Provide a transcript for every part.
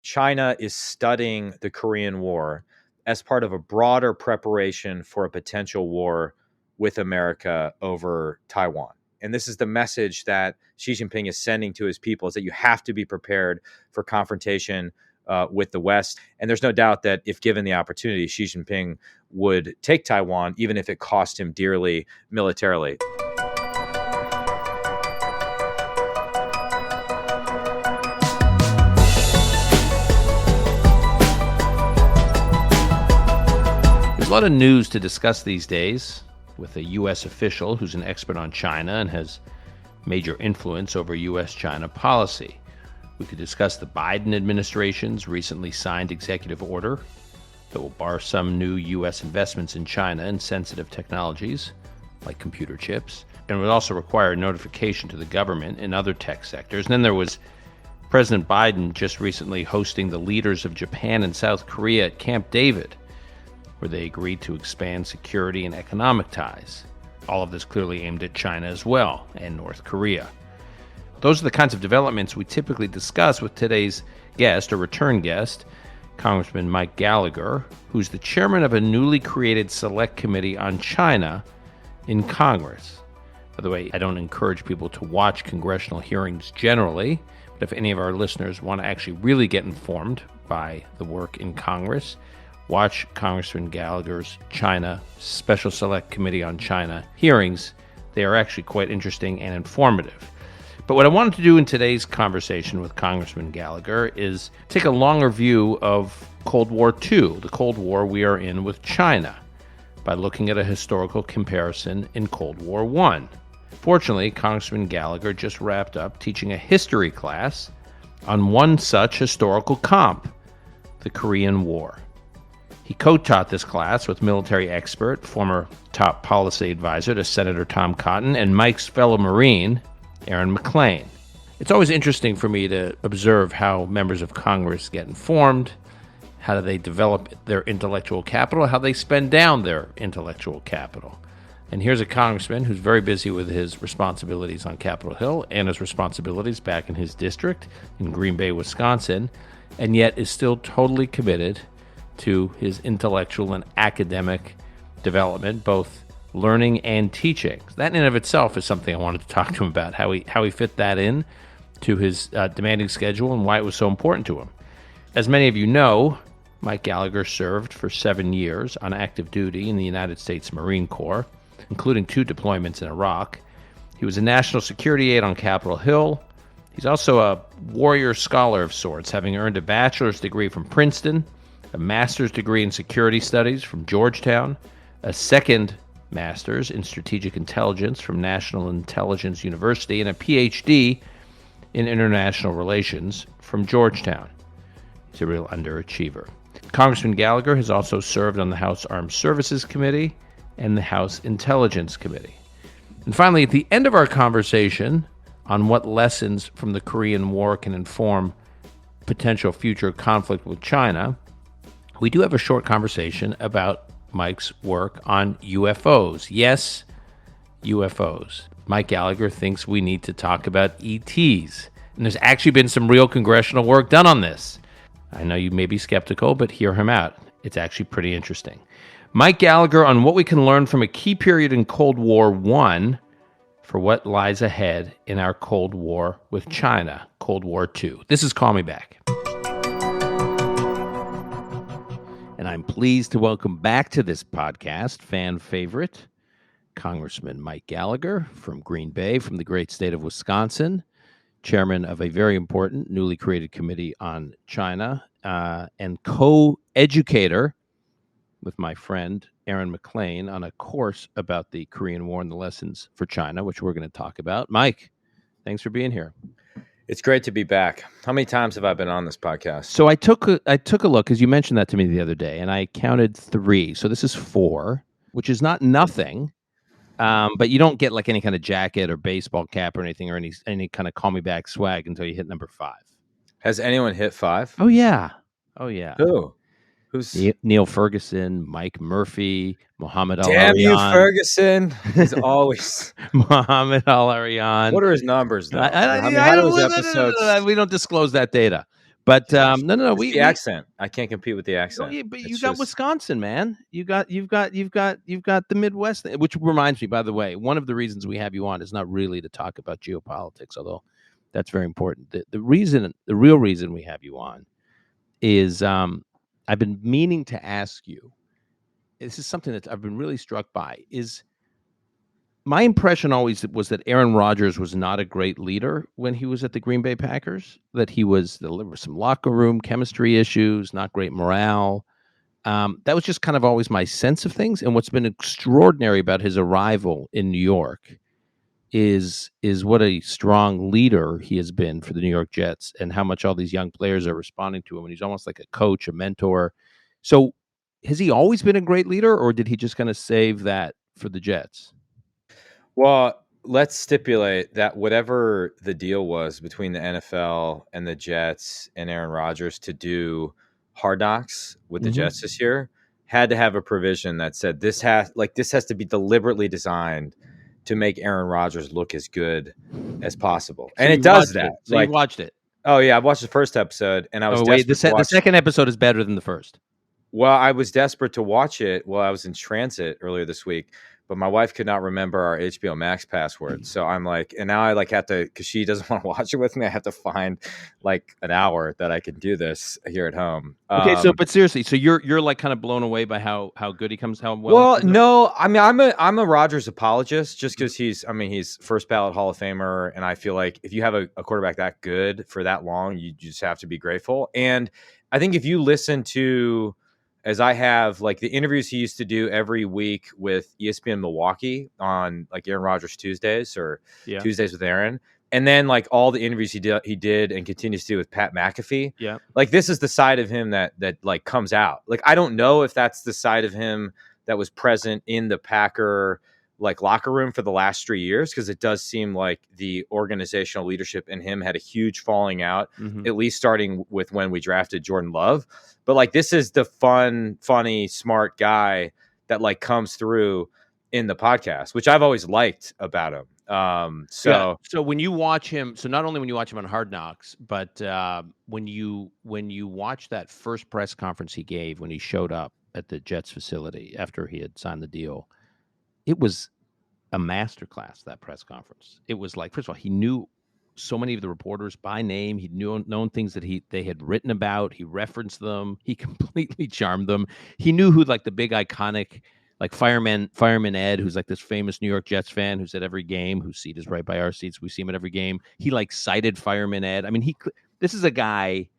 China is studying the Korean War as part of a broader preparation for a potential war with America over Taiwan. And this is the message that Xi Jinping is sending to his people, is that you have to be prepared for confrontation with the West. And there's no doubt that if given the opportunity, Xi Jinping would take Taiwan, even if it cost him dearly militarily. There's a lot of news to discuss these days with a U.S. official who's an expert on China and has major influence over U.S.-China policy. We could discuss the Biden administration's recently signed executive order that will bar some new U.S. investments in China in sensitive technologies like computer chips, and would also require notification to the government in other tech sectors. And then there was President Biden just recently hosting the leaders of Japan and South Korea at Camp David, where they agreed to expand security and economic ties. All of this clearly aimed at China as well, and North Korea. Those are the kinds of developments we typically discuss with today's guest, or return guest, Congressman Mike Gallagher, who's the chairman of a newly created select committee on China in Congress. By the way, I don't encourage people to watch congressional hearings generally, but if any of our listeners want to actually really get informed by the work in Congress, watch Congressman Gallagher's China Special Select Committee on China hearings. They are actually quite interesting and informative. But what I wanted to do in today's conversation with Congressman Gallagher is take a longer view of Cold War II, the Cold War we are in with China, by looking at a historical comparison in Cold War I. Fortunately, Congressman Gallagher just wrapped up teaching a history class on one such historical comp, the Korean War. He co-taught this class with military expert, former top policy advisor to Senator Tom Cotton, and Mike's fellow Marine, Aaron McLean. It's always interesting for me to observe how members of Congress get informed, how do they develop their intellectual capital, how they spend down their intellectual capital. And here's a congressman who's very busy with his responsibilities on Capitol Hill and his responsibilities back in his district in Green Bay, Wisconsin, and yet is still totally committed to his intellectual and academic development, both learning and teaching. That in and of itself is something I wanted to talk to him about, how he fit that in to his demanding schedule and why it was so important to him. As many of you know, Mike Gallagher served for 7 years on active duty in the United States Marine Corps, including 2 deployments in Iraq. He was a national security aide on Capitol Hill. He's also a warrior scholar of sorts, having earned a bachelor's degree from Princeton, a master's degree in security studies from Georgetown, a second master's in strategic intelligence from National Intelligence University, and a PhD in international relations from Georgetown. He's a real underachiever. Congressman Gallagher has also served on the House Armed Services Committee and the House Intelligence Committee. And finally, at the end of our conversation on what lessons from the Korean War can inform potential future conflict with China, we do have a short conversation about Mike's work on UFOs. Yes, UFOs. Mike Gallagher thinks we need to talk about ETs. And there's actually been some real congressional work done on this. I know you may be skeptical, but hear him out. It's actually pretty interesting. Mike Gallagher on what we can learn from a key period in Cold War I for what lies ahead in our Cold War with China, Cold War II. This is Call Me Back. And I'm pleased to welcome back to this podcast, fan favorite, Congressman Mike Gallagher from Green Bay, from the great state of Wisconsin, chairman of a very important newly created committee on China, and co-educator with my friend Aaron McLean on a course about the Korean War and the lessons for China, which we're going to talk about. Mike, thanks for being here. It's great to be back. How many times have I been on this podcast? So I took a look, because you mentioned that to me the other day, and I counted 3. So this is 4, which is not nothing. But you don't get like any kind of jacket or baseball cap or anything, or any kind of Call Me Back swag until you hit number 5. Has anyone hit 5? Oh yeah. Who? Who's Neil Ferguson, Mike Murphy, Muhammad Al-Arian. Damn you, Ferguson! He's always Muhammad Al-Arian. What are his numbers though? How many episodes? We don't disclose that data. But no. It's the accent. I can't compete with the Oh, accent. yeah, but you It's got just Wisconsin, man. You've got the Midwest, which reminds me, by the way, one of the reasons we have you on is not really to talk about geopolitics, although that's very important. The real reason we have you on is I've been meaning to ask you. This is something that I've been really struck by. Is my impression always was that Aaron Rodgers was not a great leader when he was at the Green Bay Packers. That there were some locker room chemistry issues, not great morale. That was just kind of always my sense of things. And what's been extraordinary about his arrival in New York is what a strong leader he has been for the New York Jets, and how much all these young players are responding to him. And he's almost like a coach, a mentor. So, has he always been a great leader, or did he just kind of save that for the Jets? well, let's stipulate that whatever the deal was between the NFL and the Jets and Aaron Rodgers to do Hard Knocks with the Jets this year had to have a provision that said this has to be deliberately designed to make Aaron Rodgers look as good as possible. So And it you does watched that. it. So you watched it. Oh yeah, I watched the first episode and I was Oh wait, desperate to the watch. second episode is better than the first. Well, I was desperate to watch it while I was in transit earlier this week, but my wife could not remember our HBO Max password. So I'm like, and now I have to, because she doesn't want to watch it with me. I have to find like an hour that I can do this here at home. Okay, but seriously, so you're like kind of blown away by how good he comes, how well. Well, no, I mean, I'm a Rodgers apologist just because he's first ballot Hall of Famer, and I feel like if you have a quarterback that good for that long, you just have to be grateful. And I think if you listen to, as I have, like the interviews he used to do every week with ESPN Milwaukee on like Aaron Rodgers Tuesdays or Tuesdays with Aaron, and then like all the interviews he did and continues to do with Pat McAfee. Yeah. Like this is the side of him that like comes out. Like I don't know if that's the side of him that was present in the Packer like locker room for the last 3 years, because it does seem like the organizational leadership in him had a huge falling out, at least starting with when we drafted Jordan Love. But like this is the fun, funny, smart guy that like comes through in the podcast, which I've always liked about him. So when you watch him, so not only when you watch him on Hard Knocks, but when you watch that first press conference he gave when he showed up at the Jets facility after he had signed the deal, it was a masterclass, that press conference. It was like, first of all, he knew so many of the reporters by name. He'd known things that they had written about. He referenced them. He completely charmed them. He knew who like the big iconic, like fireman Ed, who's like this famous New York Jets fan who's at every game, whose seat is right by our seats. We see him at every game. He like cited Fireman Ed. I mean, this is a guy.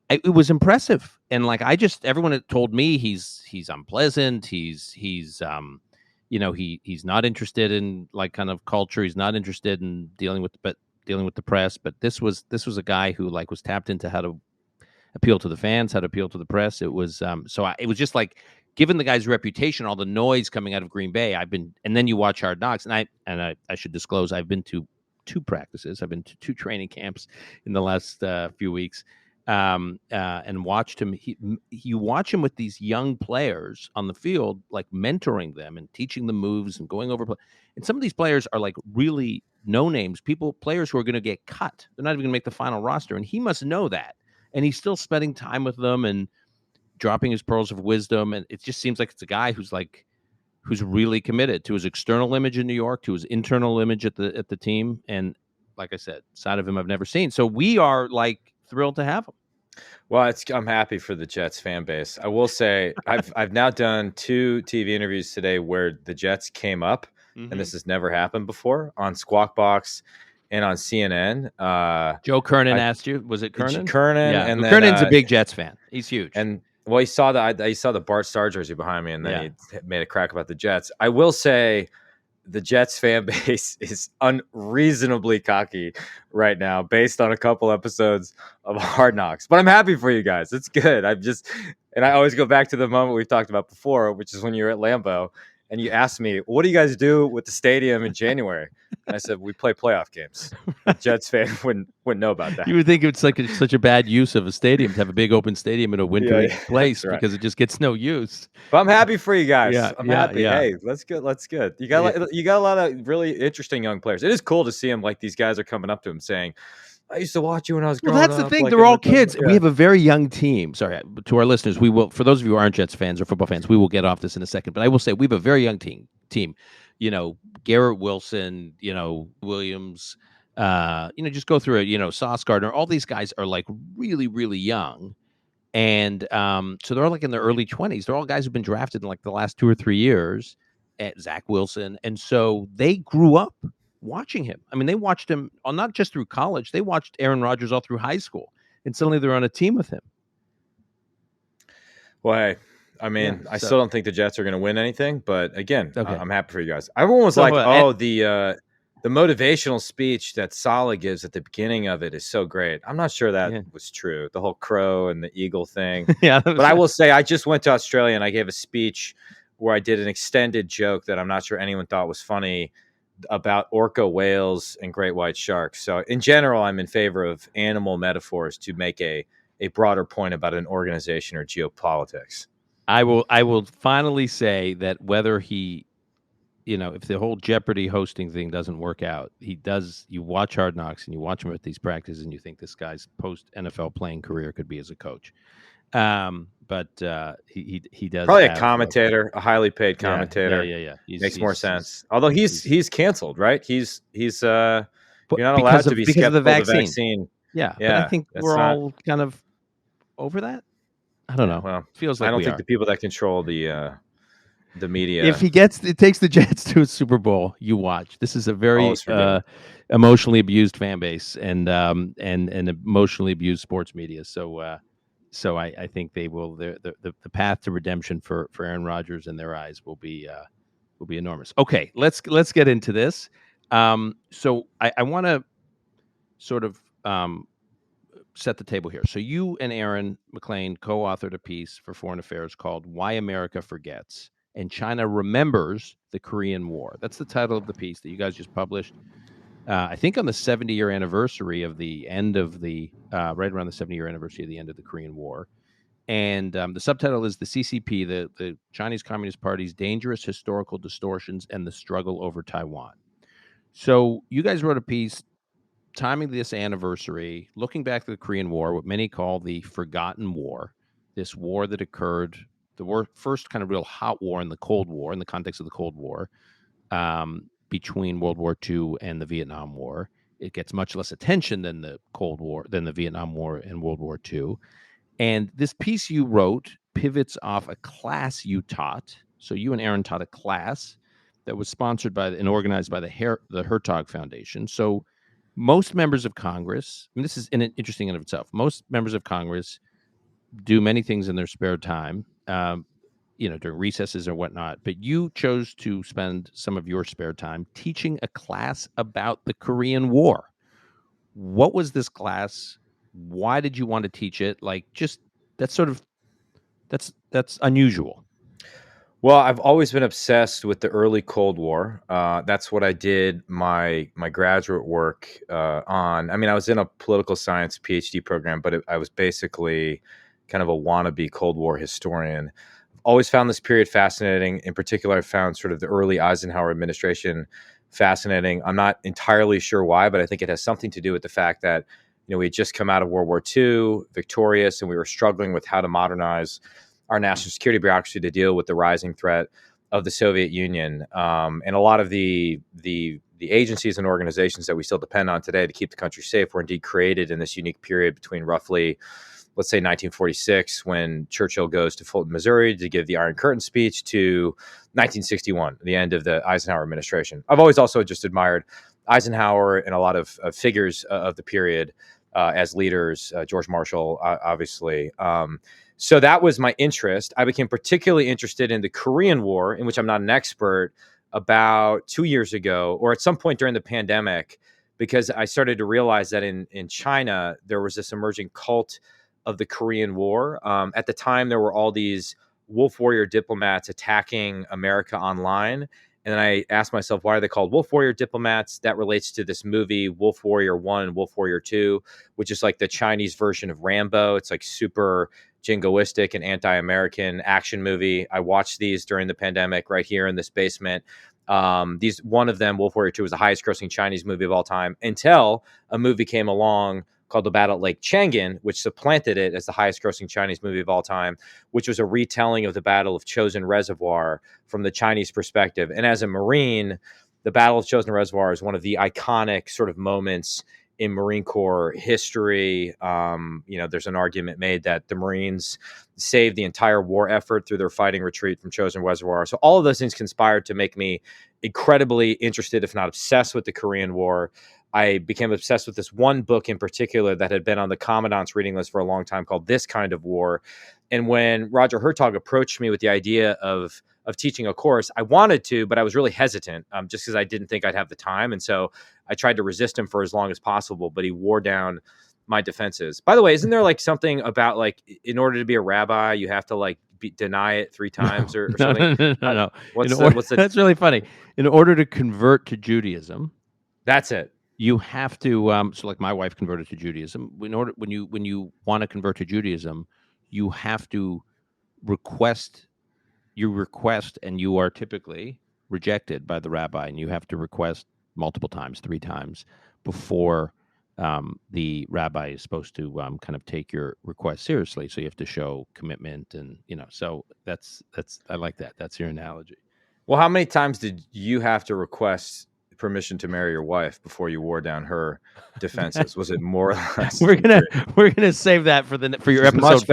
It was impressive. And like, everyone had told me he's unpleasant. He's not interested in like kind of culture. He's not interested in dealing with the press. But this was a guy who like was tapped into how to appeal to the fans, how to appeal to the press. It was it was just like, given the guy's reputation, all the noise coming out of Green Bay, and then you watch Hard Knocks, and I should disclose, I've been to 2 practices. I've been to 2 training camps in the last few weeks. And watched him. You watch him with these young players on the field, like mentoring them and teaching them moves and going over. And some of these players are like really no names, players who are going to get cut. They're not even going to make the final roster. And he must know that. And he's still spending time with them and dropping his pearls of wisdom. And it just seems like it's a guy who's really committed to his external image in New York, to his internal image at the team. And like I said, side of him I've never seen. So we are like thrilled to have him. Well, I'm happy for the Jets fan base. I will say I've now done 2 TV interviews today where the Jets came up, and this has never happened before, on Squawk Box and on CNN. Joe Kernan asked you, was it Kernan? Kernan, yeah. and then, Kernan's a big Jets fan. He's huge. And well, he saw the Bart Starr jersey behind me, and then he made a crack about the Jets. I will say, the Jets fan base is unreasonably cocky right now based on a couple episodes of Hard Knocks. But I'm happy for you guys. It's good. And I always go back to the moment we've talked about before, which is when you were at Lambeau and you asked me, what do you guys do with the stadium in January? And I said, we play playoff games. The Jets fan wouldn't know about that. You would think it's like such a bad use of a stadium to have a big open stadium in a wintry place, right, because it just gets no use. But I'm happy for you guys. I'm happy. Yeah. Hey, that's good. You got a lot of really interesting young players. It is cool to see them, like these guys are coming up to him saying, I used to watch you when I was Well, growing that's the up. thing. Like They're in all the kids. We yeah. have a very young team. Sorry, to our listeners, we will. For those of you who aren't Jets fans or football fans, we will get off this in a second. But I will say we have a very young team. You know, Garrett Wilson. You know, Williams. Just go through it. You know, Sauce Gardner. All these guys are like really, really young, and so they're all like in their early 20s. They're all guys who've been drafted in like the last 2 or 3 years. At Zach Wilson, and so they grew up watching him. I mean, they watched him not just through college. They watched Aaron Rodgers all through high school, and suddenly they're on a team with him. Well, hey, I mean, I still don't think the Jets are going to win anything, but again, I'm happy for you guys. Everyone was like, "Oh, the motivational speech that Saleh gives at the beginning of it is so great." I'm not sure that was true. The whole crow and the eagle thing. But I will say, I just went to Australia and I gave a speech where I did an extended joke that I'm not sure anyone thought was funny about orca whales and great white sharks. So in general, I'm in favor of animal metaphors to make a broader point about an organization or geopolitics. I will finally say that whether he, if the whole Jeopardy hosting thing doesn't work out, he does. You watch Hard Knocks and you watch him at these practices, and you think this guy's post NFL playing career could be as a coach. But he does probably a commentator, a highly paid commentator. Yeah. Makes more sense. Although he's canceled, right? He's you're not allowed to be because skeptical of the vaccine. Yeah, but I think we're all kind of over that. I don't know. Well, feels like I don't think the people that control the media. If it takes the Jets to a Super Bowl, you watch. This is a very emotionally abused fan base and emotionally abused sports media. So I think they will. The path to redemption for Aaron Rodgers in their eyes will be enormous. Okay, let's get into this. So I want to sort of set the table here. So you and Aaron McLean co-authored a piece for Foreign Affairs called "Why America Forgets and China Remembers the Korean War." That's the title of the piece that you guys just published. I think on the 70-year anniversary of the end of the right around the 70-year anniversary of the end of the Korean War. And the subtitle is the CCP, the Chinese Communist Party's dangerous historical distortions and the struggle over Taiwan. So you guys wrote a piece timing this anniversary, looking back to the Korean War, what many call the Forgotten War, this war that occurred, first kind of real hot war in the Cold War, in the context of the Cold War, between World War II and the Vietnam War. It gets much less attention than the Cold War, than the Vietnam War and World War II. And this piece you wrote pivots off a class you taught. So you and Aaron taught a class that was sponsored by and organized by the Hertog Foundation. So most members of Congress, and this is interesting in of itself, most members of Congress do many things in their spare time, during recesses or whatnot, but you chose to spend some of your spare time teaching a class about the Korean War. What was this class? Why did you want to teach it? That's unusual. Well, I've always been obsessed with the early Cold War. That's what I did my graduate work on. I mean, I was in a political science PhD program, but I was basically kind of a wannabe Cold War historian. Always found this period fascinating. In particular, I found sort of the early Eisenhower administration fascinating. I'm not entirely sure why, but I think it has something to do with the fact that, we had just come out of World War II, victorious, and we were struggling with how to modernize our national security bureaucracy to deal with the rising threat of the Soviet Union. And a lot of the agencies and organizations that we still depend on today to keep the country safe were indeed created in this unique period between roughly, let's say 1946, when Churchill goes to Fulton, Missouri to give the Iron Curtain speech, to 1961, the end of the Eisenhower administration. I've always also just admired Eisenhower and a lot of figures of the period as leaders, George Marshall, obviously. So that was my interest. I became particularly interested in the Korean War, in which I'm not an expert, about 2 years ago, or at some point during the pandemic, because I started to realize that in China, there was this emerging cult of the Korean War. At the time, there were all these wolf warrior diplomats attacking America online. And then I asked myself, why are they called wolf warrior diplomats? That relates to this movie, Wolf Warrior 1 and Wolf Warrior 2, which is like the Chinese version of Rambo. It's like super jingoistic and anti-American action movie. I watched these during the pandemic right here in this basement. One of them, Wolf Warrior 2, was the highest grossing Chinese movie of all time until a movie came along called The Battle at Lake Changan, which supplanted it as the highest grossing Chinese movie of all time, which was a retelling of the Battle of Chosin Reservoir from the Chinese perspective. And as a Marine, the Battle of Chosin Reservoir is one of the iconic sort of moments in Marine Corps history. There's an argument made that the Marines saved the entire war effort through their fighting retreat from Chosin Reservoir. So all of those things conspired to make me incredibly interested, if not obsessed, with the Korean War. I became obsessed with this one book in particular that had been on the Commandant's reading list for a long time called This Kind of War. And when Roger Hertog approached me with the idea of teaching a course, I wanted to, but I was really hesitant just because I didn't think I'd have the time. And so I tried to resist him for as long as possible, but he wore down my defenses. By the way, isn't there like something about like in order to be a rabbi, you have to like deny it 3 times or something? No. What's That's really funny. In order to convert to Judaism, that's it. You have to. So, like my wife converted to Judaism. When you want to convert to Judaism, you have to request. You request, and you are typically rejected by the rabbi, and you have to request multiple times, 3 times, before the rabbi is supposed to kind of take your request seriously. So you have to show commitment, and So that's. I like that. That's your analogy. Well, how many times did you have to request permission to marry your wife before you wore down her defenses? Was it more or less? We're gonna save that for your episode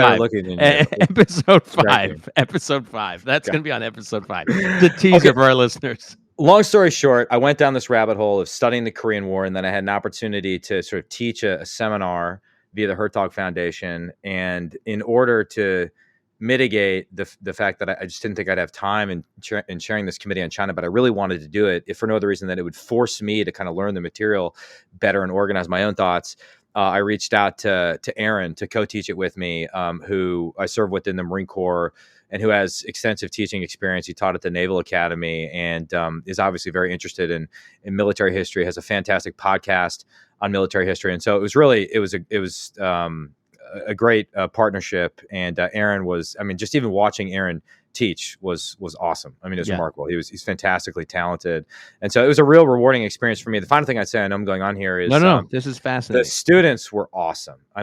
5. Episode 5. That's gonna be on episode 5. The teaser for our listeners. Long story short, I went down this rabbit hole of studying the Korean War, and then I had an opportunity to sort of teach a seminar via the Hertog Foundation. And in order to mitigate the fact that I just didn't think I'd have time in chairing this committee on China, but I really wanted to do it, if for no other reason than it would force me to kind of learn the material better and organize my own thoughts. I reached out to Aaron to co-teach it with me, who I served with in the Marine Corps and who has extensive teaching experience. He taught at the Naval Academy and is obviously very interested in military history, has a fantastic podcast on military history. And so it was a great partnership. And Aaron was, just even watching Aaron teach was awesome. It was remarkable. He's fantastically talented. And so it was a real rewarding experience for me. The final thing I'd say, I know I'm going on here, is this is fascinating. The students were awesome. I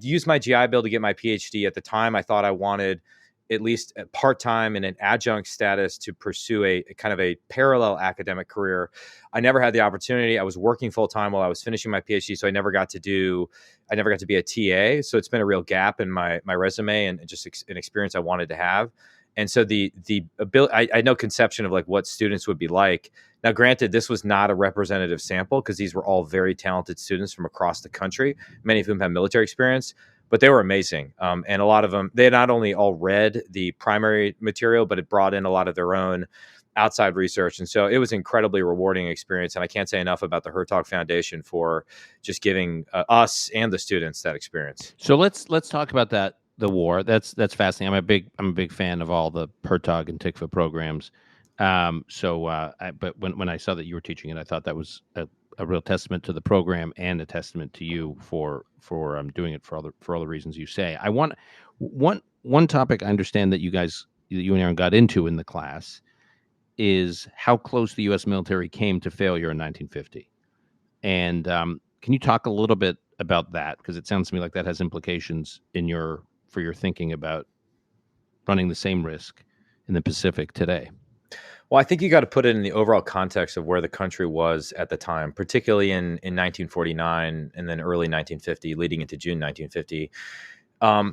used my GI Bill to get my PhD. At the time, I thought I wanted at least a part-time in an adjunct status to pursue a kind of a parallel academic career. I never had the opportunity. I was working full-time while I was finishing my PhD, so I never got to be a TA. So it's been a real gap in my resume and just an experience I wanted to have. And so the ability, I had no conception of like what students would be like. Now, granted, this was not a representative sample because these were all very talented students from across the country, many of whom have military experience. But they were amazing. And a lot of them, they not only all read the primary material, but it brought in a lot of their own outside research. And so it was an incredibly rewarding experience. And I can't say enough about the Hertog Foundation for just giving us and the students that experience. So let's talk about that, the war. That's fascinating. I'm a big fan of all the Hertog and Tikva programs. But when I saw that you were teaching it, I thought that was a real testament to the program and a testament to you for doing it for all the reasons you say. I want one topic I understand that you and Aaron got into in the class is how close the U.S. military came to failure in 1950. And can you talk a little bit about that? Because it sounds to me like that has implications for your thinking about running the same risk in the Pacific today. Well, I think you got to put it in the overall context of where the country was at the time, particularly in 1949 and then early 1950, leading into June 1950.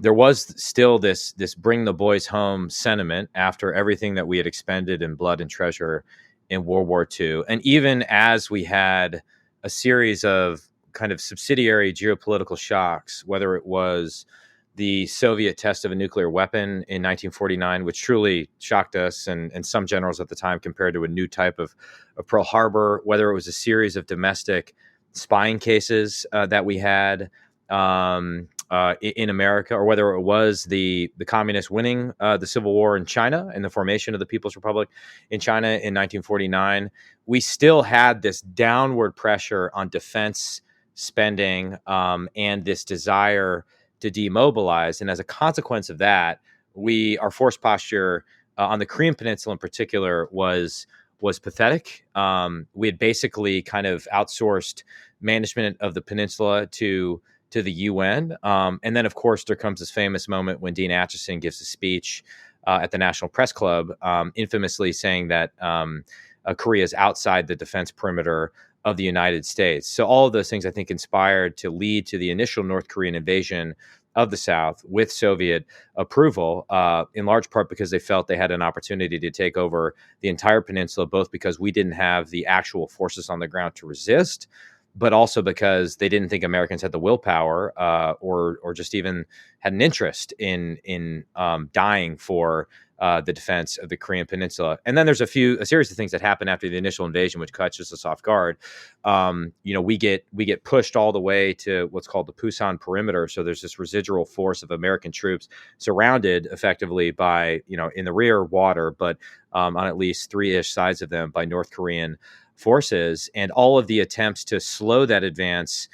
There was still this bring the boys home sentiment after everything that we had expended in blood and treasure in World War II. And even as we had a series of kind of subsidiary geopolitical shocks, whether it was the Soviet test of a nuclear weapon in 1949, which truly shocked us and some generals at the time compared to a new type of Pearl Harbor, whether it was a series of domestic spying cases that we had in America, or whether it was the communists winning the Civil War in China and the formation of the People's Republic in China in 1949, we still had this downward pressure on defense spending and this desire to demobilize. And as a consequence of that, our force posture on the Korean Peninsula in particular was pathetic. We had basically kind of outsourced management of the peninsula to the UN. And then, of course, there comes this famous moment when Dean Acheson gives a speech at the National Press Club, infamously saying that Korea is outside the defense perimeter of the United States. So all of those things, I think, inspired to lead to the initial North Korean invasion of the South with Soviet approval, in large part because they felt they had an opportunity to take over the entire peninsula, both because we didn't have the actual forces on the ground to resist, but also because they didn't think Americans had the willpower or just even had an interest in dying for the defense of the Korean Peninsula. And then there's a series of things that happen after the initial invasion, which catches us off guard. We get pushed all the way to what's called the Pusan perimeter. So there's this residual force of American troops surrounded effectively by, in the rear water, but on at least 3-ish sides of them by North Korean forces. And all of the attempts to slow that advance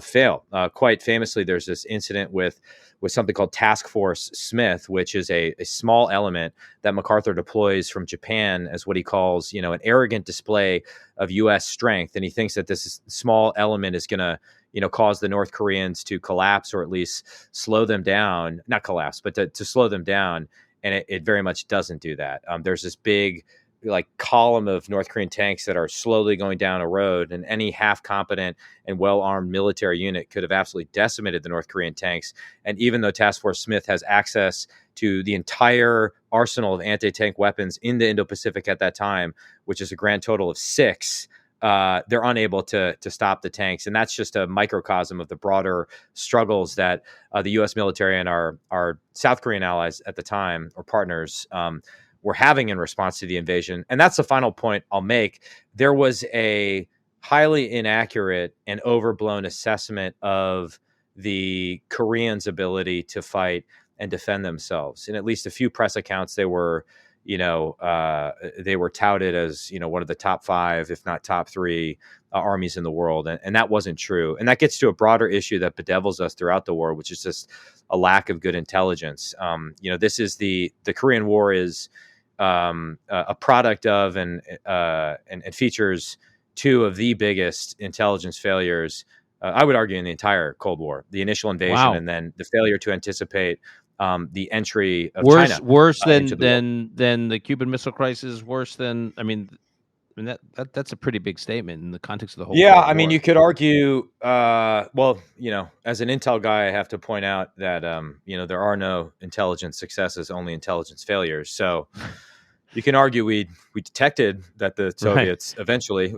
fail. Quite famously, there's this incident with something called Task Force Smith, which is a small element that MacArthur deploys from Japan as what he calls, an arrogant display of U.S. strength. And he thinks that this small element is going to, cause the North Koreans to collapse or at least slow them down, not collapse, but to slow them down. And it very much doesn't do that. There's this big column of North Korean tanks that are slowly going down a road, and any half competent and well-armed military unit could have absolutely decimated the North Korean tanks. And even though Task Force Smith has access to the entire arsenal of anti-tank weapons in the Indo-Pacific at that time, which is a grand total of 6, they're unable to stop the tanks. And that's just a microcosm of the broader struggles that the U.S. military and our South Korean allies at the time, or partners, were having in response to the invasion. And that's the final point I'll make. There was a highly inaccurate and overblown assessment of the Koreans' ability to fight and defend themselves. In at least a few press accounts, they were touted as, one of the top 5, if not top 3 armies in the world. And that wasn't true. And that gets to a broader issue that bedevils us throughout the war, which is just a lack of good intelligence. This is the Korean War is a product of and features 2 of the biggest intelligence failures, I would argue, in the entire Cold War: the initial invasion, Wow. and then the failure to anticipate the entry of China. Worse than the Cuban Missile Crisis. Worse than that's a pretty big statement in the context of the whole. Yeah, Cold War. You could argue. As an intel guy, I have to point out that there are no intelligence successes, only intelligence failures. So. You can argue we detected that the Soviets eventually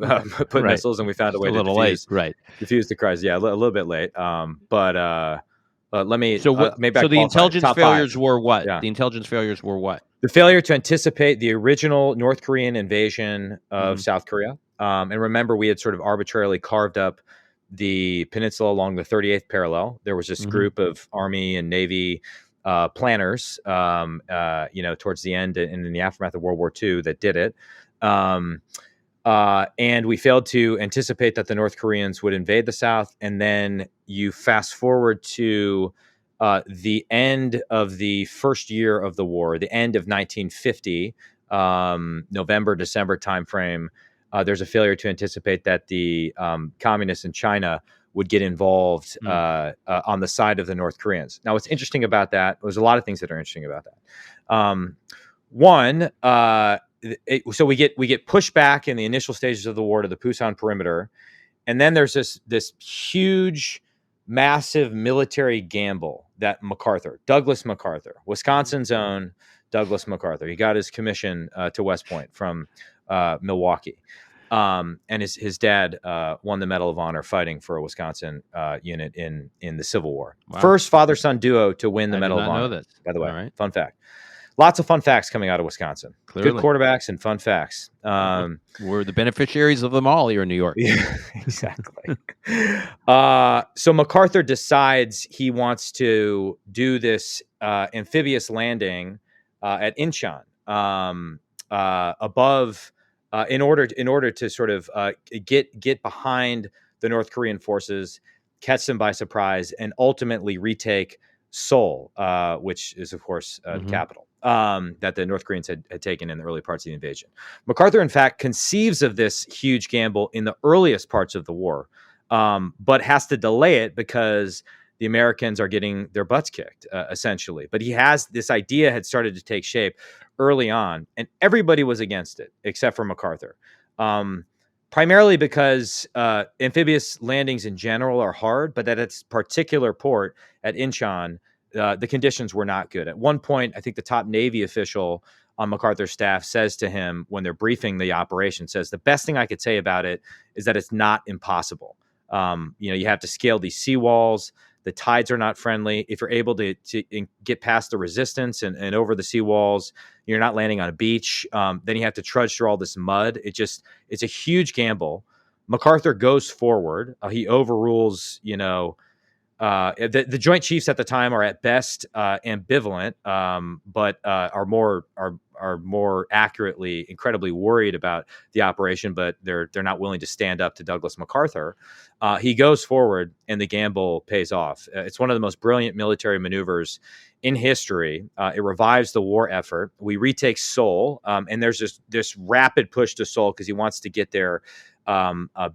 put missiles, and we found a way to defuse the crisis. Yeah, a little bit late. But let me. So maybe the intelligence failures 5. were what? Yeah. The intelligence failures were what? The failure to anticipate the original North Korean invasion of South Korea. And remember, we had sort of arbitrarily carved up the peninsula along the 38th parallel. There was this group of Army and Navy planners, towards the end and in the aftermath of World War II that did it. And we failed to anticipate that the North Koreans would invade the South. And then you fast forward to the end of the first year of the war, the end of 1950, November, December timeframe. There's a failure to anticipate that the communists in China would get involved on the side of the North Koreans. Now, what's interesting about that, there's a lot of things that are interesting about that. One, so we get pushed back in the initial stages of the war to the Pusan perimeter, and then there's this huge, massive military gamble that Douglas MacArthur, Wisconsin's own Douglas MacArthur, he got his commission to West Point from Milwaukee. And his dad won the Medal of Honor fighting for a Wisconsin unit in the Civil War. Wow. First father-son duo to win the Medal of Honor. I did not know that. By the way, right. Fun fact. Lots of fun facts coming out of Wisconsin. Clearly. Good quarterbacks and fun facts. We're the beneficiaries of them all here in New York. Yeah, exactly. So MacArthur decides he wants to do this amphibious landing at Incheon above. In order to sort of get behind the North Korean forces, catch them by surprise, and ultimately retake Seoul, which is, of course, the capital. that the North Koreans had taken in the early parts of the invasion. MacArthur, in fact, conceives of this huge gamble in the earliest parts of the war, but has to delay it because the Americans are getting their butts kicked, essentially. But he has this idea had started to take shape early on, and everybody was against it except for MacArthur. Primarily because amphibious landings in general are hard, but at its particular port at Incheon, the conditions were not good. At one point, I think the top Navy official on MacArthur's staff says to him when they're briefing the operation, says, the best thing I could say about it is that it's not impossible. You have to scale these seawalls. The tides are not friendly. If you're able to get past the resistance and over the seawalls, you're not landing on a beach. Then you have to trudge through all this mud. It's a huge gamble. MacArthur goes forward. He overrules, the Joint Chiefs at the time are at best ambivalent, but are more accurately incredibly worried about the operation. But they're not willing to stand up to Douglas MacArthur. He goes forward, and the gamble pays off. It's one of the most brilliant military maneuvers in history. It revives the war effort. We retake Seoul, and there's this rapid push to Seoul because he wants to get there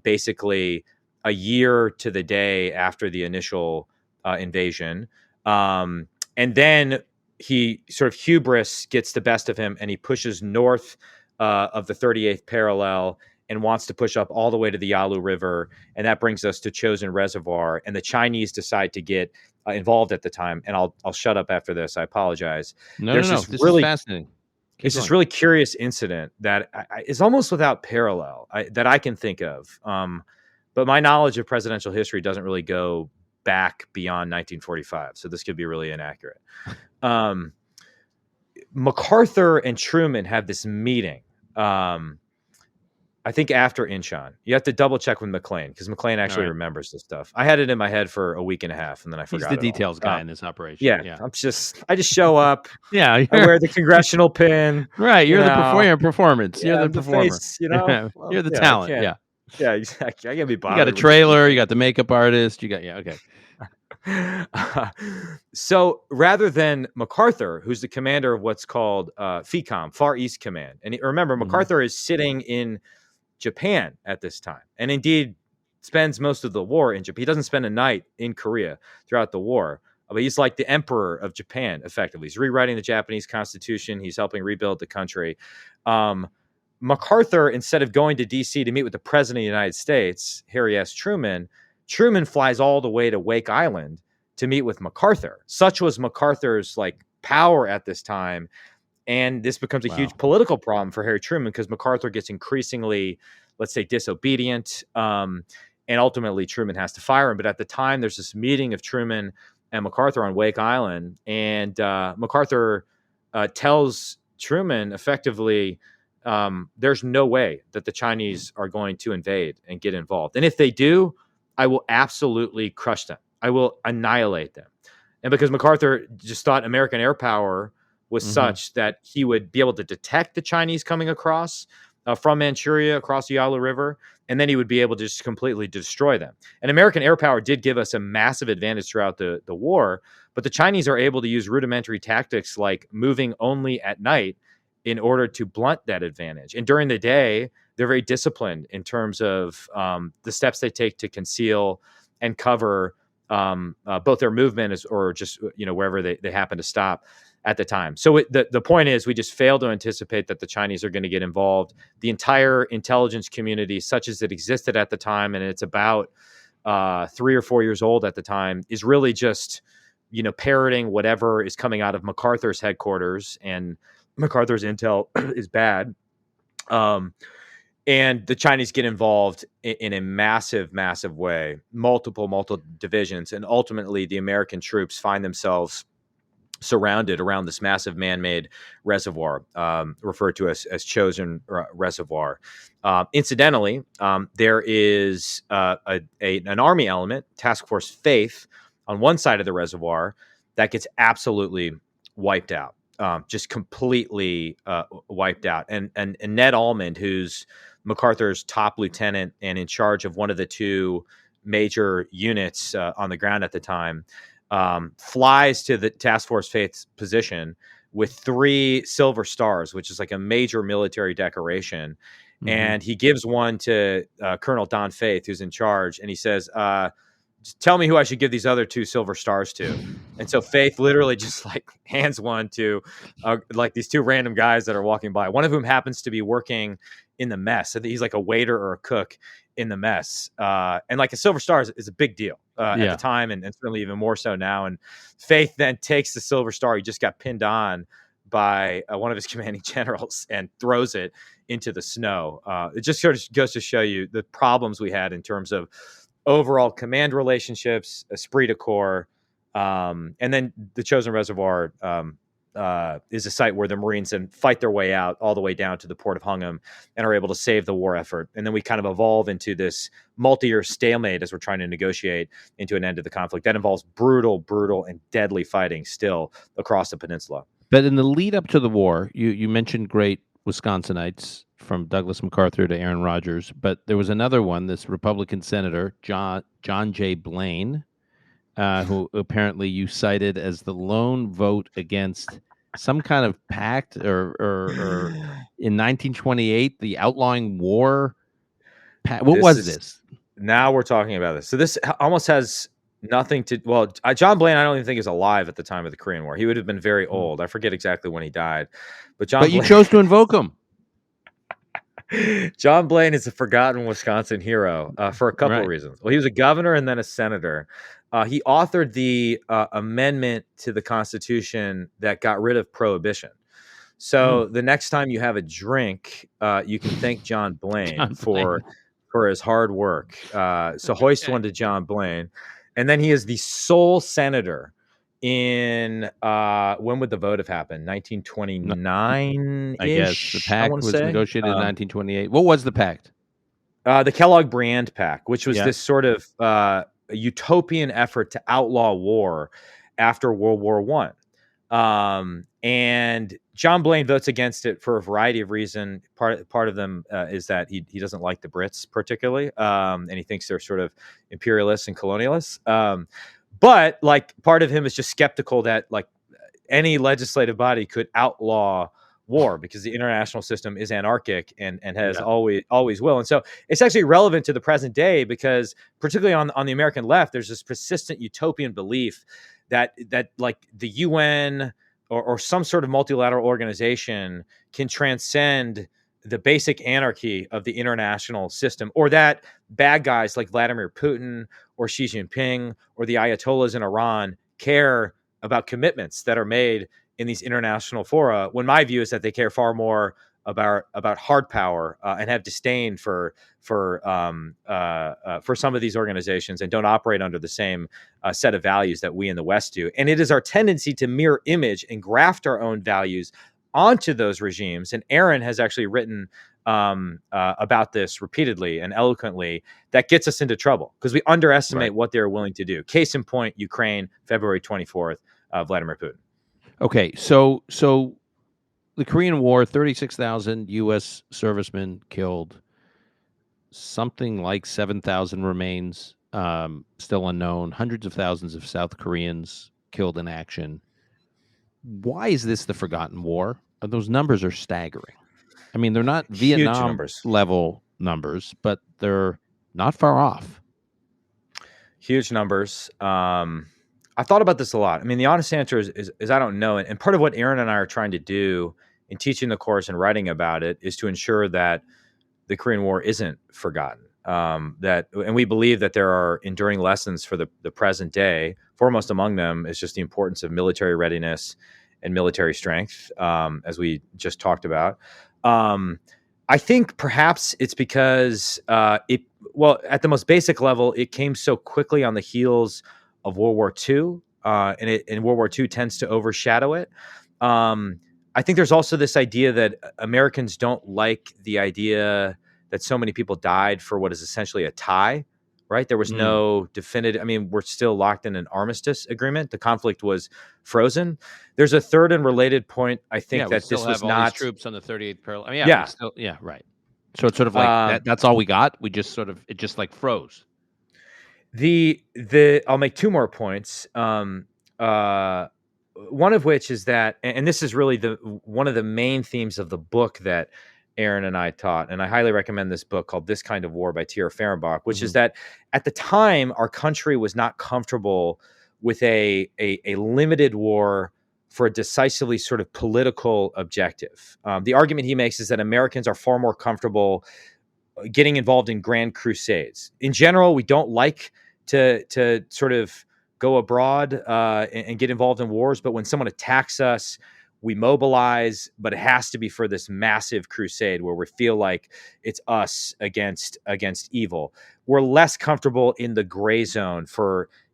basically a year to the day after the initial invasion. And then he sort of hubris gets the best of him, and he pushes north of the 38th parallel and wants to push up all the way to the Yalu River. And that brings us to Chosin Reservoir. And the Chinese decide to get involved at the time. And I'll shut up after this. I apologize. No. This is fascinating. It's this really curious incident that is almost without parallel that I can think of. But my knowledge of presidential history doesn't really go back beyond 1945. So this could be really inaccurate. MacArthur and Truman have this meeting. I think after Incheon. You have to double check with McLean because McLean actually remembers this stuff. I had it in my head for a week and a half, and then I forgot. He's the details guy in this operation. Yeah. I just show up. Yeah, I wear the congressional pin. Right, you're the performance. Yeah, you're the performer. Face, well, you're the talent. Yeah, exactly. I can't be bothered. You got a trailer. You got the makeup artist. You got okay. So rather than MacArthur, who's the commander of what's called FECOM, Far East Command, and remember, MacArthur is sitting in Japan at this time, and indeed spends most of the war in Japan. He doesn't spend a night in Korea throughout the war, but he's like the emperor of Japan, effectively. He's rewriting the Japanese constitution. He's helping rebuild the country. MacArthur, instead of going to D.C. to meet with the president of the United States, Harry S. Truman flies all the way to Wake Island to meet with MacArthur. Such was MacArthur's power at this time. And this becomes a huge political problem for Harry Truman because MacArthur gets increasingly, let's say, disobedient. And ultimately, Truman has to fire him. But at the time, there's this meeting of Truman and MacArthur on Wake Island. And MacArthur tells Truman effectively, there's no way that the Chinese are going to invade and get involved. And if they do, I will absolutely crush them. I will annihilate them. And because MacArthur just thought American air power was such that he would be able to detect the Chinese coming across from Manchuria across the Yalu River, and then he would be able to just completely destroy them. And American air power did give us a massive advantage throughout the war, but the Chinese are able to use rudimentary tactics like moving only at night in order to blunt that advantage. And during the day, they're very disciplined in terms of the steps they take to conceal and cover both their movement or just wherever they happen to stop at the time. So the point is, we just fail to anticipate that the Chinese are going to get involved. The entire intelligence community, such as it existed at the time, and it's about 3 or 4 years old at the time, is really just parroting whatever is coming out of MacArthur's headquarters, and MacArthur's intel is bad. And the Chinese get involved in a massive, massive way, multiple divisions. And ultimately, the American troops find themselves surrounded around this massive man-made reservoir, referred to as Chosin Reservoir. Incidentally, there is an Army element, Task Force Faith, on one side of the reservoir that gets absolutely wiped out, just completely wiped out. And Ned Almond, who's MacArthur's top lieutenant and in charge of one of the two major units on the ground at the time, flies to the Task Force Faith's position with 3 silver stars, which is like a major military decoration. And he gives one to Colonel Don Faith, who's in charge, and he says, just tell me who I should give these other 2 silver stars to. And so Faith literally just like hands one to like these 2 random guys that are walking by, one of whom happens to be working in the mess. I think he's like a waiter or a cook in the mess. And like a silver star is a big deal at the time, and certainly even more so now. And Faith then takes the silver star he just got pinned on by one of his commanding generals and throws it into the snow. It just sort of goes to show you the problems we had in terms of overall command relationships, esprit de corps, and then the Chosin Reservoir is a site where the Marines then fight their way out all the way down to the port of Hungum and are able to save the war effort. And then we kind of evolve into this multi-year stalemate as we're trying to negotiate into an end to the conflict. That involves brutal, and deadly fighting still across the peninsula. But in the lead up to the war, you mentioned great Wisconsinites from Douglas MacArthur to Aaron Rodgers, but there was another one, this Republican senator, John J. Blaine, who apparently you cited as the lone vote against some kind of pact or in 1928, the outlawing war. What was this? Now we're talking about this. So this almost has nothing to, well, John Blaine, I don't even think is alive at the time of the Korean War. He would have been very old. I forget exactly when he died, but you chose to invoke him. John Blaine is a forgotten Wisconsin hero for a couple of reasons. Well, he was a governor and then a senator. He authored the amendment to the Constitution that got rid of prohibition. So the next time you have a drink, you can thank John Blaine for his hard work. So hoist one to John Blaine. And then he is the sole senator in when would the vote have happened? 1929-ish? I guess the pact was negotiated in 1928. What was the pact? The Kellogg-Briand Pact, which was this sort of utopian effort to outlaw war after World War I. And John Blaine votes against it for a variety of reasons. Part of them is that he doesn't like the Brits particularly, and he thinks they're sort of imperialists and colonialists. But like part of him is just skeptical that like any legislative body could outlaw war because the international system is anarchic and has always will. And so it's actually relevant to the present day because particularly on the American left, there's this persistent utopian belief that like the UN or some sort of multilateral organization can transcend the basic anarchy of the international system, or that bad guys like Vladimir Putin or Xi Jinping or the Ayatollahs in Iran care about commitments that are made in these international fora, when my view is that they care far more about hard power and have disdain for some of these organizations and don't operate under the same set of values that we in the West do. And it is our tendency to mirror image and graft our own values onto those regimes. And Aaron has actually written about this repeatedly and eloquently. That gets us into trouble because we underestimate what they're willing to do. Case in point, Ukraine, February 24th, Vladimir Putin. Okay, so the Korean War, 36,000 U.S. servicemen killed, something like 7,000 remains still unknown, hundreds of thousands of South Koreans killed in action. Why is this the forgotten war? Those numbers are staggering. I mean, they're not Vietnam level numbers, but they're not far off. Huge numbers. I thought about this a lot. I mean, the honest answer is I don't know. And part of what Aaron and I are trying to do in teaching the course and writing about it is to ensure that the Korean War isn't forgotten. And we believe that there are enduring lessons for the present day. Foremost among them is just the importance of military readiness and military strength, as we just talked about. I think perhaps it's because at the most basic level, it came so quickly on the heels of World War II, and World War II tends to overshadow it. I think there's also this idea that Americans don't like the idea that so many people died for what is essentially a tie, right? There was no definitive, we're still locked in an armistice agreement. The conflict was frozen. There's a third and related point, I think, that this was not... troops on the 38th parallel. Right. So it's sort of like, that's all we got? It just like froze. I'll make two more points. one of which is that, and this is really one of the main themes of the book that Aaron and I taught, and I highly recommend this book called This Kind of War by Tierra Fehrenbach, which is that at the time, our country was not comfortable with a limited war for a decisively sort of political objective. The argument he makes is that Americans are far more comfortable getting involved in grand crusades. In general, we don't like to sort of go abroad and get involved in wars, but when someone attacks us, we mobilize, but it has to be for this massive crusade where we feel like it's us against evil. We're less comfortable in the gray zone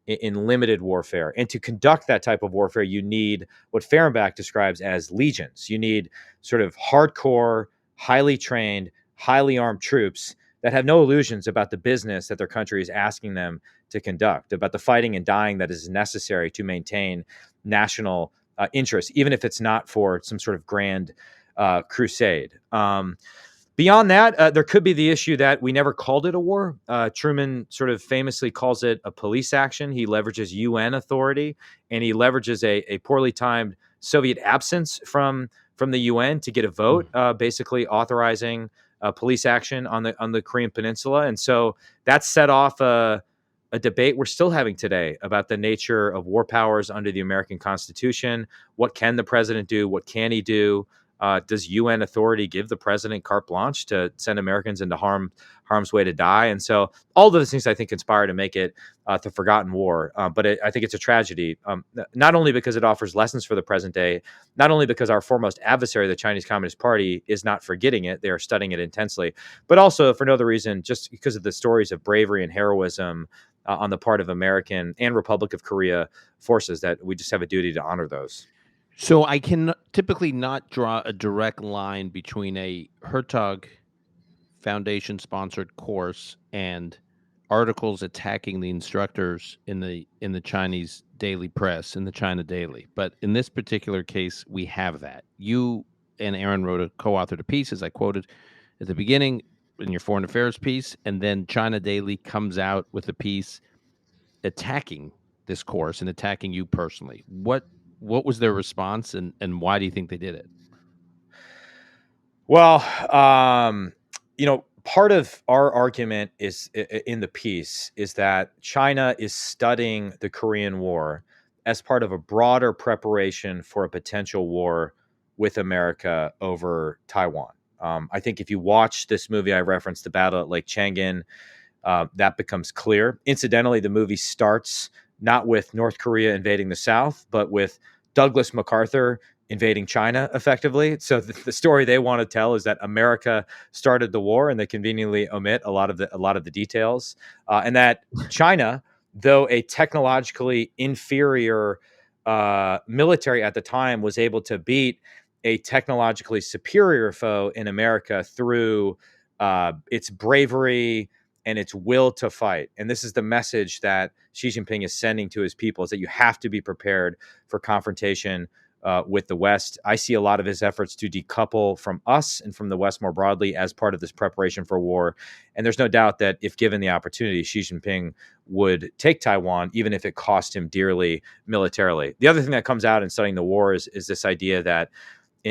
in limited warfare. And to conduct that type of warfare, you need what Fehrenbach describes as legions. You need sort of hardcore, highly trained, highly armed troops that have no illusions about the business that their country is asking them to conduct, about the fighting and dying that is necessary to maintain national interest, even if it's not for some sort of grand crusade. Beyond that, there could be the issue that we never called it a war. Truman sort of famously calls it a police action. He leverages UN authority, and he leverages a poorly timed Soviet absence from the UN to get a vote, basically authorizing police action on the Korean Peninsula. And so that set off a debate we're still having today about the nature of war powers under the American Constitution. What can the president do? What can he do? Does UN authority give the president carte blanche to send Americans into harm's way to die? And so all of those things, I think, conspire to make it the forgotten war. But I think it's a tragedy, not only because it offers lessons for the present day, not only because our foremost adversary, the Chinese Communist Party, is not forgetting it, they are studying it intensely, but also for no other reason, just because of the stories of bravery and heroism on the part of American and Republic of Korea forces, that we just have a duty to honor those. So I can typically not draw a direct line between a Hertog Foundation-sponsored course and articles attacking the instructors in the Chinese daily press, in the China Daily. But in this particular case, we have that. You and Aaron co-authored a piece, as I quoted at the beginning, in your foreign affairs piece, and then China Daily comes out with a piece attacking this course and attacking you personally. What was their response, and why do you think they did it? Well, part of our argument is in the piece is that China is studying the Korean War as part of a broader preparation for a potential war with America over Taiwan. I think if you watch this movie I referenced, The Battle at Lake Changan, that becomes clear. Incidentally, the movie starts not with North Korea invading the South, but with Douglas MacArthur invading China effectively. So the story they want to tell is that America started the war, and they conveniently omit a lot of the details, and that China, though a technologically inferior military at the time, was able to beat a technologically superior foe in America through its bravery and its will to fight. And this is the message that Xi Jinping is sending to his people, is that you have to be prepared for confrontation with the West. I see a lot of his efforts to decouple from us and from the West more broadly as part of this preparation for war. And there's no doubt that if given the opportunity, Xi Jinping would take Taiwan, even if it cost him dearly militarily. The other thing that comes out in studying the war is this idea that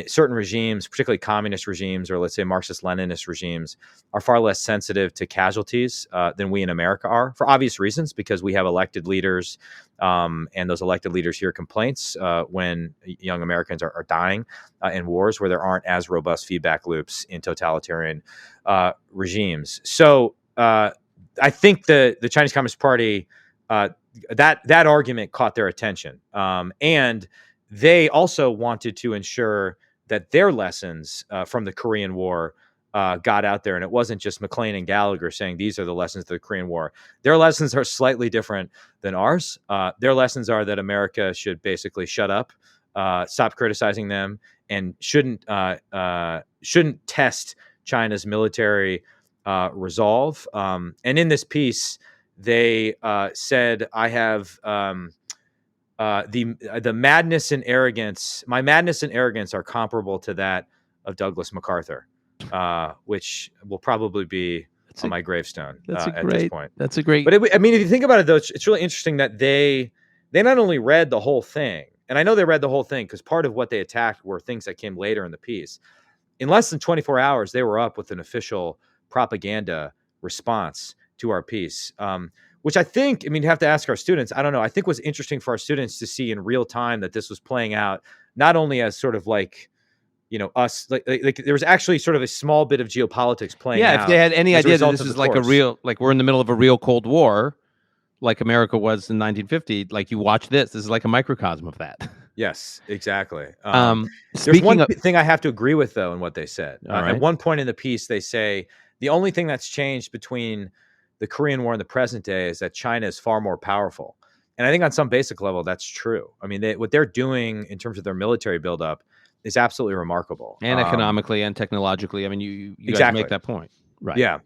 certain regimes, particularly communist regimes, or let's say Marxist-Leninist regimes, are far less sensitive to casualties than we in America are, for obvious reasons, because we have elected leaders, and those elected leaders hear complaints when young Americans are dying in wars where there aren't as robust feedback loops in totalitarian regimes. So I think the Chinese Communist Party, that argument caught their attention, and they also wanted to ensure that their lessons from the Korean War got out there. And it wasn't just McLean and Gallagher saying these are the lessons of the Korean War. Their lessons are slightly different than ours. Their lessons are that America should basically shut up, stop criticizing them, and shouldn't test China's military resolve. And in this piece, they said, I have... the madness and arrogance, my madness and arrogance are comparable to that of Douglas MacArthur, which will probably be on my gravestone at this point. That's a great. But if you think about it, though, it's really interesting that they not only read the whole thing and I know they read the whole thing because part of what they attacked were things that came later in the piece. In less than 24 hours, they were up with an official propaganda response to our piece, which I think, you have to ask our students. I don't know. I think was interesting for our students to see in real time that this was playing out, not only as sort of like, us, like there was actually sort of a small bit of geopolitics playing out. Yeah, if they had any idea that this is like course. we're in the middle of a real Cold War, like America was in 1950, like you watch this is like a microcosm of that. Yes, exactly. There's Speaking one of, thing I have to agree with, though, in what they said. All right. At one point in the piece, they say the only thing that's changed between the Korean War and the present day is that China is far more powerful. And I think on some basic level, that's true. I mean, what they're doing in terms of their military buildup is absolutely remarkable. And economically and technologically. I mean, you Exactly. guys make that point. Right. Yeah.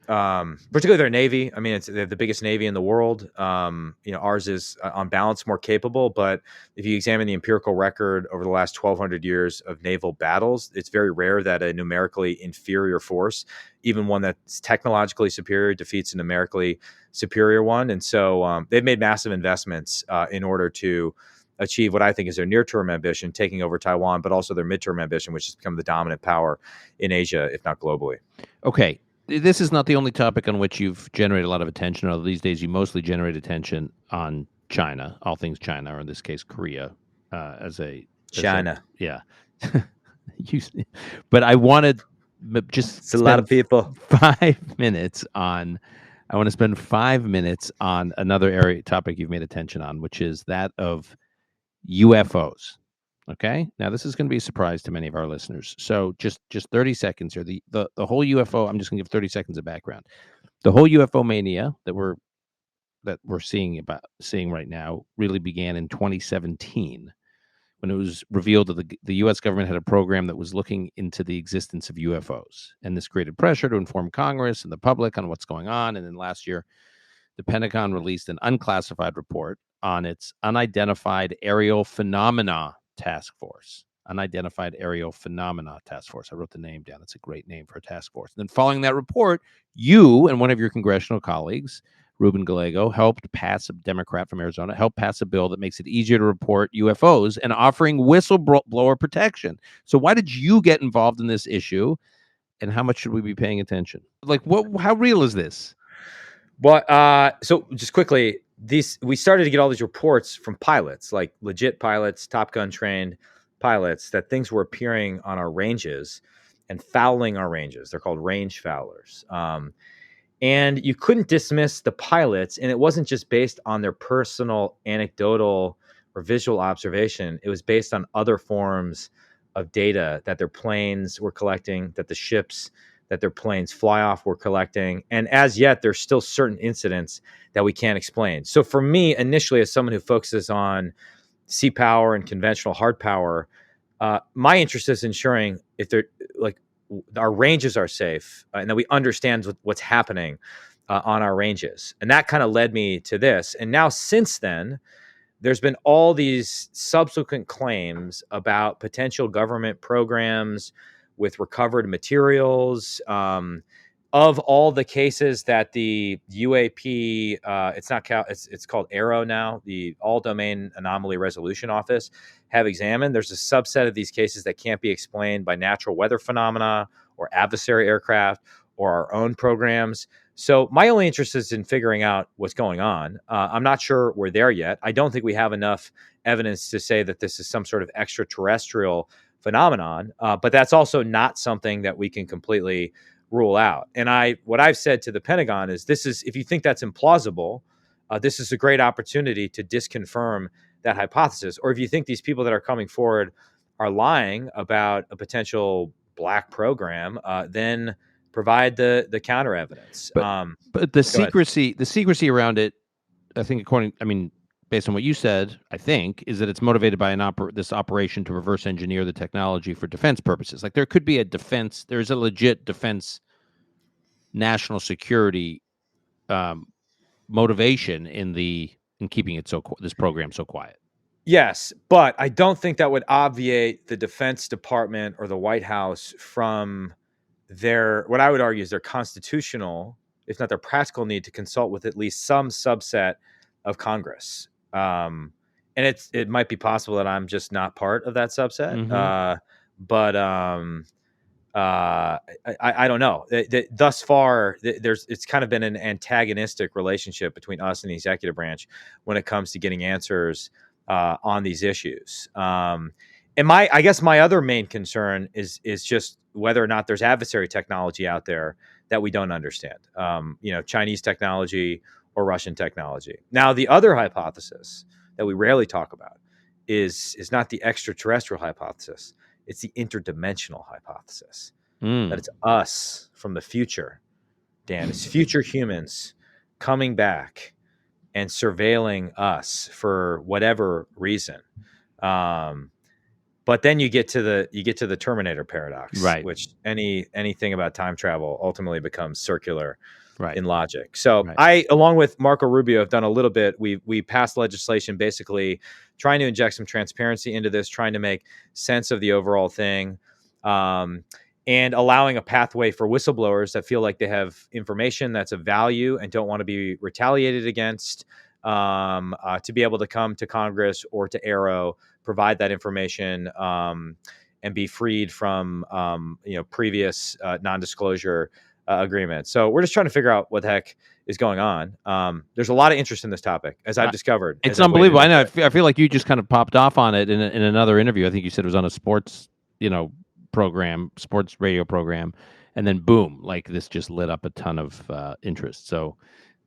Particularly their Navy. I mean, they have the biggest Navy in the world. Ours is on balance more capable, but if you examine the empirical record over the last 1,200 years of naval battles, it's very rare that a numerically inferior force, even one that's technologically superior, defeats a numerically superior one. And so they've made massive investments in order to achieve what I think is their near-term ambition, taking over Taiwan, but also their midterm ambition, which is to become the dominant power in Asia, if not globally. Okay. This is not the only topic on which you've generated a lot of attention, although these days you mostly generate attention on China, all things China, or in this case, Korea, China. Yeah. But I wanted just it's a lot of people. 5 minutes on. I want to spend 5 minutes on another topic you've made attention on, which is that of UFOs. Okay. Now this is going to be a surprise to many of our listeners. So just 30 seconds here. The whole UFO. I'm just going to give 30 seconds of background. The whole UFO mania that we're seeing right now really began in 2017 when it was revealed that the U.S. government had a program that was looking into the existence of UFOs, and this created pressure to inform Congress and the public on what's going on. And then last year, the Pentagon released an unclassified report on its Unidentified Aerial Phenomena Task Force. Unidentified Aerial Phenomena Task Force. I wrote the name down. It's a great name for a task force. And then following that report, you and one of your congressional colleagues, Ruben Gallagher, a Democrat from Arizona, helped pass a bill that makes it easier to report UFOs and offering whistleblower protection. So why did you get involved in this issue, and how much should we be paying attention? Like, how real is this? Well, so just quickly, we started to get all these reports from pilots, like legit pilots, Top Gun trained pilots, that things were appearing on our ranges and fouling our ranges. They're called range foulers. And you couldn't dismiss the pilots, and it wasn't just based on their personal anecdotal or visual observation. It was based on other forms of data that their planes were collecting, that the ships that their planes fly off were collecting. And as yet, there's still certain incidents that we can't explain. So for me, initially, as someone who focuses on sea power and conventional hard power, my interest is ensuring if they're like our ranges are safe and that we understand what's happening on our ranges. And that kind of led me to this. And now since then, there's been all these subsequent claims about potential government programs with recovered materials. Of all the cases that the UAP, it's called AARO now, the All Domain Anomaly Resolution Office, have examined, there's a subset of these cases that can't be explained by natural weather phenomena or adversary aircraft or our own programs. So my only interest is in figuring out what's going on. I'm not sure we're there yet. I don't think we have enough evidence to say that this is some sort of extraterrestrial phenomenon, but that's also not something that we can completely rule out. And what I've said to the Pentagon is if you think that's implausible, this is a great opportunity to disconfirm that hypothesis. Or if you think these people that are coming forward are lying about a potential black program, then provide the counter evidence. But the secrecy around it, I think, based on what you said, I think, is that it's motivated by this operation to reverse engineer the technology for defense purposes. Like there could be there's a legit defense, national security motivation in keeping this program so quiet. Yes, but I don't think that would obviate the Defense Department or the White House from what I would argue is their constitutional, if not their practical need to consult with at least some subset of Congress. and it might be possible that I'm just not part of that subset. Mm-hmm. But I don't know. Thus far, it's kind of been an antagonistic relationship between us and the executive branch when it comes to getting answers on these issues. And I guess my other main concern is just whether or not there's adversary technology out there that we don't understand. Chinese technology or Russian technology. Now, the other hypothesis that we rarely talk about is not the extraterrestrial hypothesis. It's the interdimensional hypothesis. That it's us from the future, Dan. It's future humans coming back and surveilling us for whatever reason. But then you get to the Terminator paradox, Right. which anything about time travel ultimately becomes circular Right. in logic. So Right. I, along with Marco Rubio, have done a little bit. We passed legislation basically trying to inject some transparency into this, trying to make sense of the overall thing, and allowing a pathway for whistleblowers that feel like they have information that's of value and don't want to be retaliated against, to be able to come to Congress or to Arrow, provide that information, and be freed from previous non-disclosure agreement. So we're just trying to figure out what the heck is going on. There's a lot of interest in this topic, as I've discovered. It's unbelievable. I know. I feel like you just kind of popped off on it in another interview. I think you said it was on a sports, sports radio program, and then boom, like this just lit up a ton of interest. So,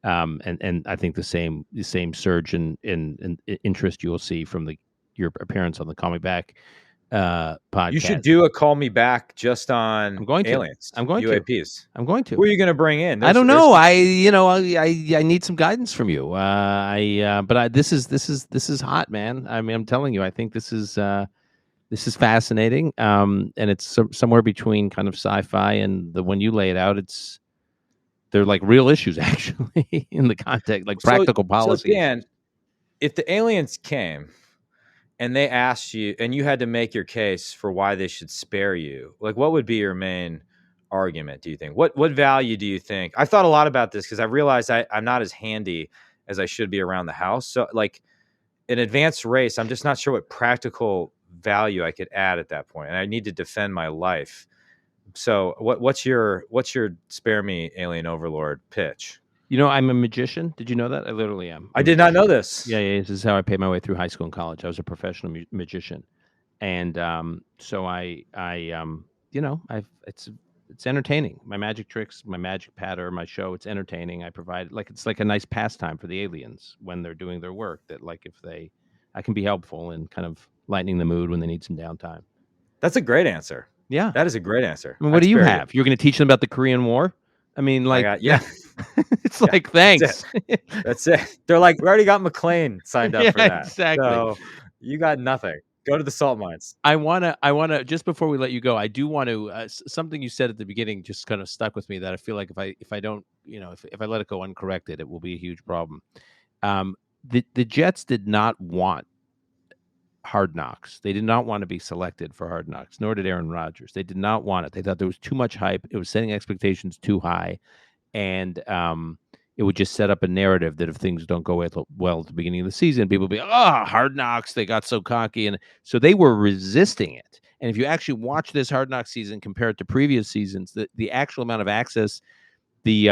and I think the same surge in interest you will see from your appearance on the Call Me Back podcast. You should do a Call Me Back just on aliens. I'm going UAPs. I'm going to. Who are you going to bring in? I don't know. I need some guidance from you. This is hot, man. I mean, I'm telling you, I think this is fascinating. And it's somewhere between kind of sci-fi and when you lay it out, they're like real issues actually in the context, like practical policy. So Dan, if the aliens came and they asked you, and you had to make your case for why they should spare you, like what would be your main argument, do you think? What value do you think? I've thought a lot about this because I realized I'm not as handy as I should be around the house. So like an advanced race, I'm just not sure what practical value I could add at that point. And I need to defend my life. So what's your spare me alien overlord pitch? I'm a magician. Did you know that? I literally am. I did not know this. Yeah. This is how I paid my way through high school and college. I was a professional magician, and so it's entertaining. My magic tricks, my magic patter, my show. It's entertaining. I provide it's like a nice pastime for the aliens when they're doing their work. That I can be helpful in kind of lightening the mood when they need some downtime. That's a great answer. Yeah, that is a great answer. I mean, what do you have? You're going to teach them about the Korean War? I mean, it's like, thanks. That's it. They're like, we already got McLean signed up for that. Exactly. So you got nothing. Go to the salt mines. I wanna just before we let you go, I do want to something you said at the beginning just kind of stuck with me that I feel like if I don't, if I let it go uncorrected, it will be a huge problem. The Jets did not want Hard Knocks. They did not want to be selected for Hard Knocks, nor did Aaron Rodgers. They did not want it. They thought there was too much hype. It was setting expectations too high, and it would just set up a narrative that if things don't go well at the beginning of the season, people would be, Hard Knocks, they got so cocky. And so they were resisting it. And if you actually watch this Hard Knocks season compared to previous seasons, the actual amount of access the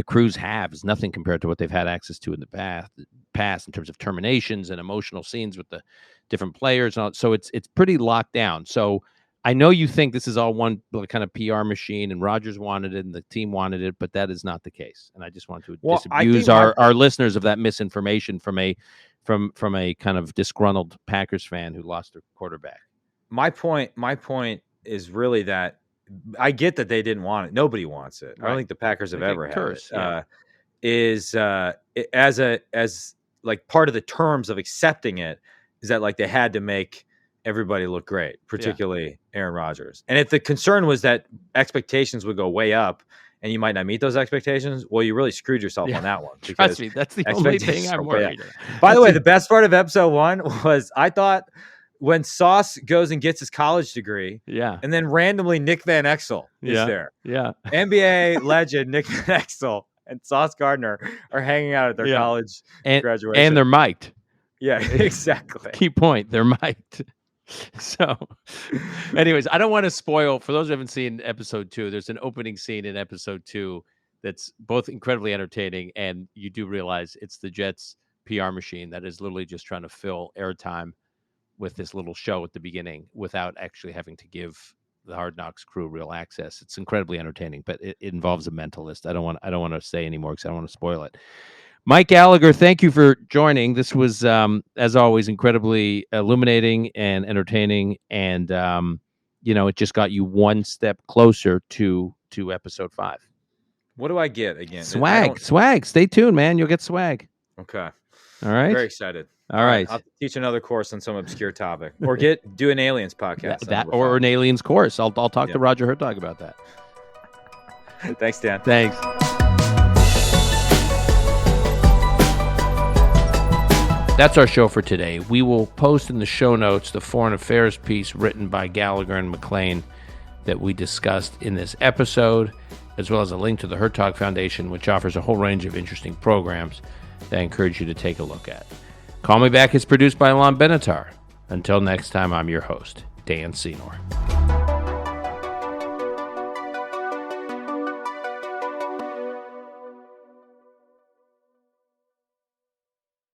crews have is nothing compared to what they've had access to in the past in terms of terminations and emotional scenes with the different players. And all. So it's pretty locked down. So I know you think this is all one kind of PR machine and Rodgers wanted it and the team wanted it, but that is not the case. And I just want to disabuse our listeners of that misinformation from a kind of disgruntled Packers fan who lost their quarterback. My point is really that I get that they didn't want it. Nobody wants it. Right. I don't think the Packers have ever had it. Yeah. As like part of the terms of accepting it is that like they had to make everybody look great, particularly Aaron Rodgers. And if the concern was that expectations would go way up and you might not meet those expectations, well, you really screwed yourself on that one. Trust me, that's the only thing I'm worried about. By the way, the best part of episode 1 was I thought when Sauce goes and gets his college degree, and then randomly Nick Van Exel is there. Yeah. NBA legend Nick Van Exel and Sauce Gardner are hanging out at their college graduation. And they're mic'd. Yeah, exactly. Key point. There might. So, anyways, I don't want to spoil. For those who haven't seen episode 2, there's an opening scene in episode 2 that's both incredibly entertaining, and you do realize it's the Jets PR machine that is literally just trying to fill airtime with this little show at the beginning without actually having to give the Hard Knocks crew real access. It's incredibly entertaining, but it involves a mentalist. I don't want to say anymore because I don't want to spoil it. Mike Gallagher, thank you for joining. This was, as always, incredibly illuminating and entertaining, and it just got you one step closer to episode 5. What do I get again? Swag. Stay tuned, man. You'll get swag. Okay. All right. Very excited. All right. I'll teach another course on some obscure topic, or do an aliens podcast. Or an aliens course. I'll talk to Roger Hertog about that. Thanks, Dan. Thanks. That's our show for today. We will post in the show notes the foreign affairs piece written by Gallagher and McLean that we discussed in this episode, as well as a link to the Hertog Foundation, which offers a whole range of interesting programs that I encourage you to take a look at. Call Me Back is produced by Alon Benatar. Until next time, I'm your host, Dan Senor.